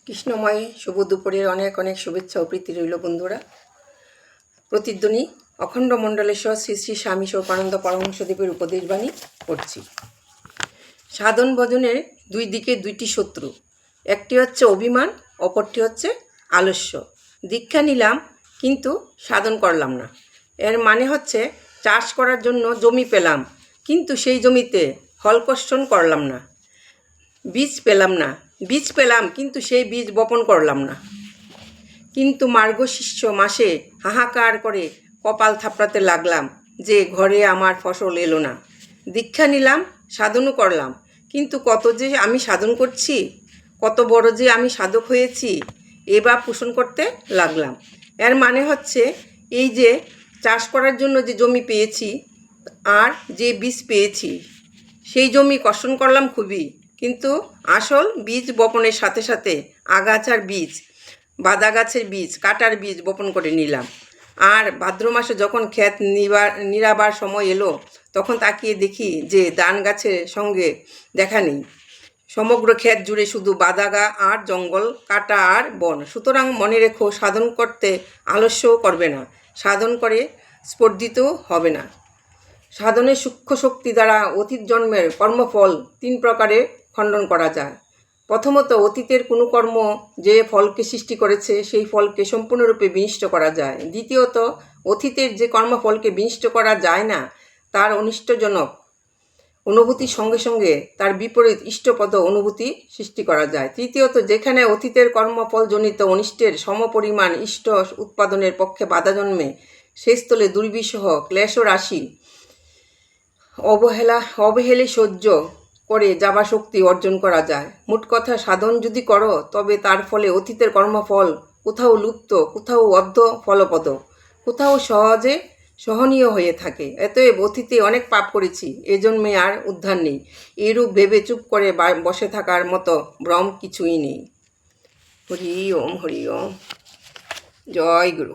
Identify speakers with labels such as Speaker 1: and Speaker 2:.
Speaker 1: কৃষ্ণময় শুভ দুপুরের অনেক অনেক শুভেচ্ছা ও প্রীতি রইল বন্ধুরা। প্রতিধ্বনি অখণ্ড মণ্ডলেশ্বর শ্রী শ্রী স্বামী সৌপানন্দ পরমহংসদেবের উপদেশবাণী পড়ছি। সাধন ভজনের দুই দিকে দুইটি শত্রু, একটি হচ্ছে অভিমান, অপরটি হচ্ছে আলস্য। দীক্ষা নিলাম কিন্তু সাধন করলাম না, এর মানে হচ্ছে চাষ করার জন্য জমি পেলাম কিন্তু সেই জমিতে ফলকর্ষণ করলাম না। বীজ পেলাম কিন্তু সেই বীজ বপন করলাম না। কিন্তু মার্গশীর্ষ মাসে হাহাকার করে কপাল থাপড়াতে লাগলাম যে ঘরে আমার ফসল এলো না। দীক্ষা নিলাম, সাধনও করলাম, কিন্তু কত যে আমি সাধন করছি, কত বড় যে আমি সাধক হয়েছি এবার পোষণ করতে লাগলাম। এর মানে হচ্ছে এই যে চাষ করার জন্য যে জমি পেয়েছি আর যে বীজ পেয়েছি, সেই জমি কর্ষণ করলাম খুবই, কিন্তু আসল বীজ বপনের সাথে সাথে আগাছার বীজ, বাদা গাছের বীজ, কাটার বীজ বপন করে নিলাম। আর ভাদ্র মাসে যখন ক্ষেত নিড়াবার সময় এলো তখন তাকিয়ে দেখি যে ধান গাছের সঙ্গে দেখা নেই। সমগ্র ক্ষেত জুড়ে শুধু বাদাগা আর জঙ্গল, কাটা আর বন। সুতরাং মনে রেখো, সাধন করতে আলস্যও করবে না, সাধন করে স্পর্ধিত হবে না। সাধনের সূক্ষ্ম শক্তি দ্বারা অতীত জন্মের কর্মফল তিন প্রকারে খণ্ডন করা যায়। প্রথমত, অতীতের কোনো কর্ম যে ফলকে সৃষ্টি করেছে সেই ফলকে সম্পূর্ণরূপে বিনষ্ট করা যায়। দ্বিতীয়ত, অতীতের যে কর্মফলকে বিনষ্ট করা যায় না তার অনিষ্টজনক অনুভূতির সঙ্গে সঙ্গে তার বিপরীত ইষ্টপদ অনুভূতি সৃষ্টি করা যায়। তৃতীয়ত, যেখানে অতীতের কর্মফলজনিত অনিষ্টের সমপরিমাণ ইষ্ট উৎপাদনের পক্ষে বাধা জন্মে সেই স্থলে দুর্বিষহ ক্লেশ রাশি অবহেলে সহ্য করে যাবা শক্তি অর্জন করা যায়। মোট কথা, সাধন যদি করো তবে তার ফলে অতীতের কর্মফল কোথাও লুপ্ত, কোথাও অর্ধ ফলপ্রদ, কোথাও সহজে সহনীয় হয়ে থাকে। অতএব অতীতে অনেক পাপ করেছি, এজন্যে আর উদ্ধার নেই, এরূপ ভেবে চুপ করে বসে থাকার মতো ভ্রম কিছুই নেই। হরি ওম, হরি ওম, জয় গুরু।